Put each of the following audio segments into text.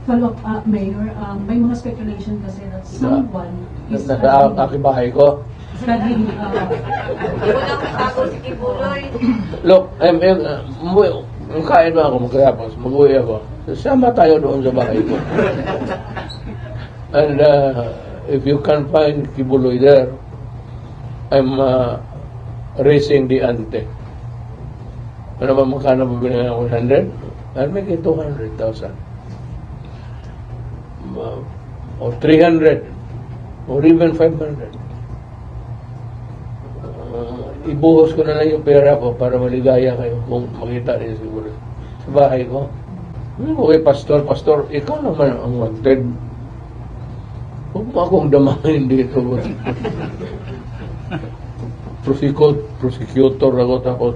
Follow up, Mayor, may mga speculation kasi that someone is Nasa-akibahay ko. studying, Walang tago si Kibuloy. Look, kain ba ako magkayapos, mag-uwi ako. Sama tayo doon sa bahay ko. And if you can find Kibuloy there, I'm raising the ante. Ano ba magkano ba binigyan ako? 100? I'll make it 200,000. Or 300. Or even 500. Ibuhos ko na lang yung pera ko para maligaya kayo kung makita niyo siguro. Sa bahay ko. Okay, pastor, ikaw naman ang wanted. Huwag mo akong damahin dito. Prosecutor ako tapos.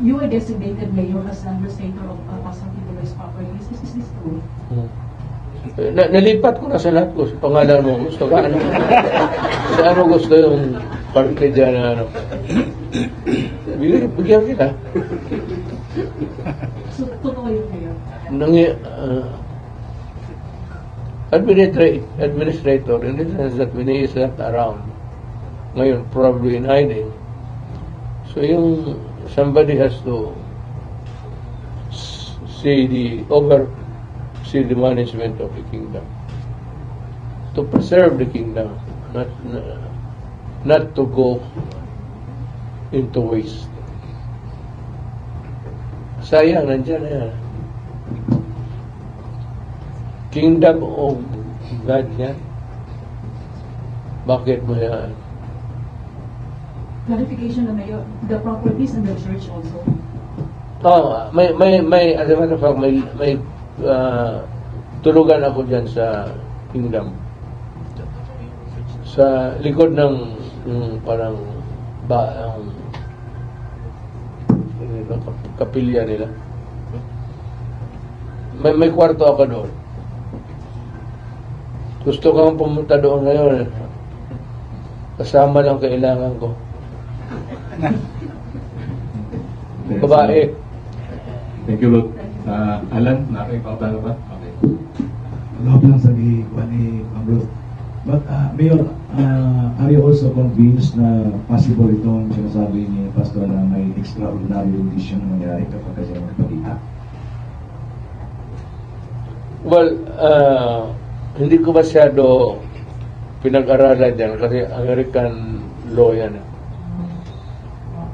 you were designated mayor as administrator of Pastor Kibuloy's properties. Is this true? Nalipat ko na sa lahat ko. Sa pangalan mo, gusto ka ano? Sa ano gusto yung parte dyan na ano? Bigyan kita. So, totoo yun, Mayor? Administrator, in the sense that when he is not around, ngayon, probably in hiding. So yung somebody has to see the management of the kingdom, to preserve the kingdom, not to go into waste. Sayang, nandiyan na yan. Kingdom of God yan. Bakit mo yan? Clarification na Mayor, the properties in the church also. As a matter of fact, may tulugan ako dyan sa kingdom. Sa likod ng parang kapilya nila. May kwarto ako doon. Gusto kang pumunta doon ngayon. Kasama lang kailangan ko. Babae. Thank you, Lord. Alan, nakipagtalo ba? Okay. Love lang sa gikuha ni Ma'am Ruth. But, Mayor, are you also convinced na possible itong sinasabi ni Pastor na may extraordinary condition na mangyari kapag kasi magpagita? Well, hindi ko masyado pinag-aralan yan kasi American law yan.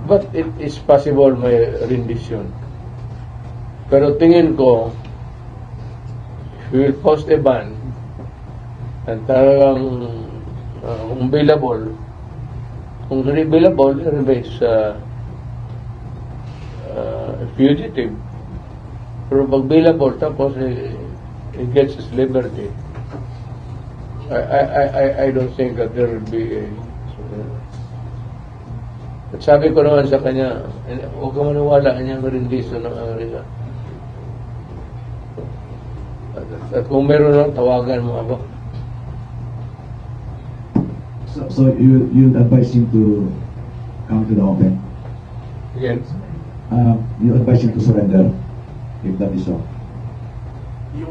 But it is possible may rendition. Pero tingin ko, if we will post a ban and talagang kung available, kung hindi available, it remains fugitive. Pero pag available, tapos he gets his liberty. I don't think that there will be a at sabi ko naman sa kanya, huwag ka maniwala kanyang rendition ng Amerika. At kung meron lang, tawagan mo ako. So you advise him to come to the open? Again? You advise him to surrender if that is so? You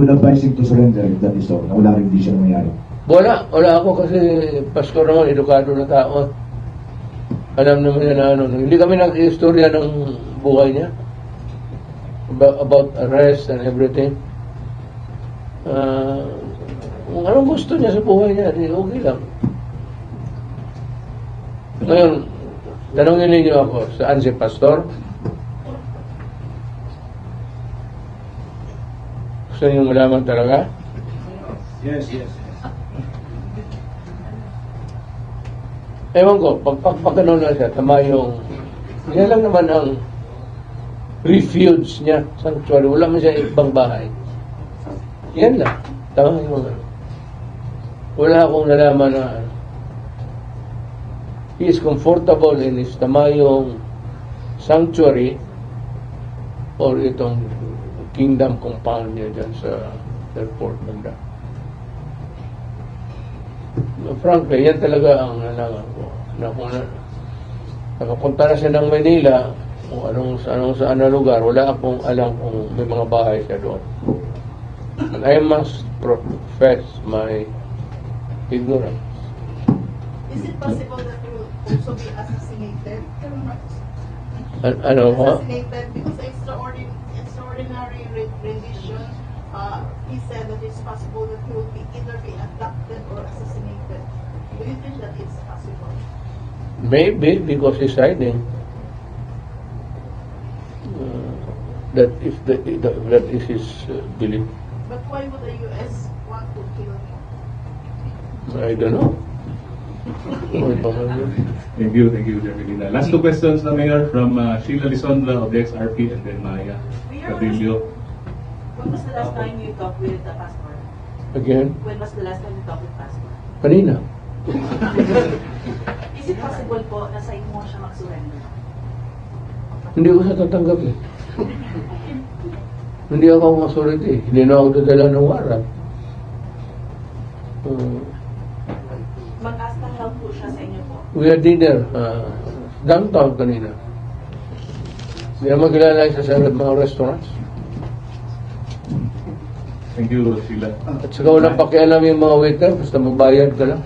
would advise him to surrender if that is so, na wala rendition mangyari? Wala ako kasi pastor naman, edukado na tao. Alam naman niya na ano. Hindi kami nag-istorya ng buhay niya. About arrest and everything. Kung anong gusto niya sa buhay niya, okay lang. Ngayon, tanongin ninyo ako, saan si pastor? Gusto niyo malaman talaga? Yes. Ewan ko, pagpagpagano na siya, tama yung, yan lang naman ang refuge niya, sanctuary. Wala man siya ibang bahay. Yan lang. Tama yung ano. Wala akong nalaman na he is comfortable in his tamayong sanctuary or itong kingdom compound niya dyan sa airport banda. Frankly, yan talaga ang nalaman ko. Na kung nakapunta na siya ng Manila, kung saan na lugar. Wala akong alam kung may mga bahay siya doon. And I must profess my ignorance. Is it possible that you will also be assassinated? Ano ha? Assassinated because extraordinary rendition, he said that it's possible that you will either be abducted or assassinated. Do you think that it's possible? Maybe because he's hiding. That is his belief. But why would the U.S. want to kill him? I don't know. Thank you, Jermelina. Last two questions na, Mayor, from Sheila Lisondra of the XRP and then Maya Cabrillo. When was the last time you talked with the pastor? Again, When was the last time you talked with pastor? kanina. Is it possible po na sa inyo siya mag-surrender? Hindi ko siya tatanggap eh. Hindi ako masurity. Hindi na ako dadala ng warrant. Mag-ask lang po siya sa inyo po. We had dinner downtown kanina. Hindi naman kilala sa mga restaurants. Thank you, Sheila. At saka walang pakialam yung mga waiter, basta magbayad ka lang.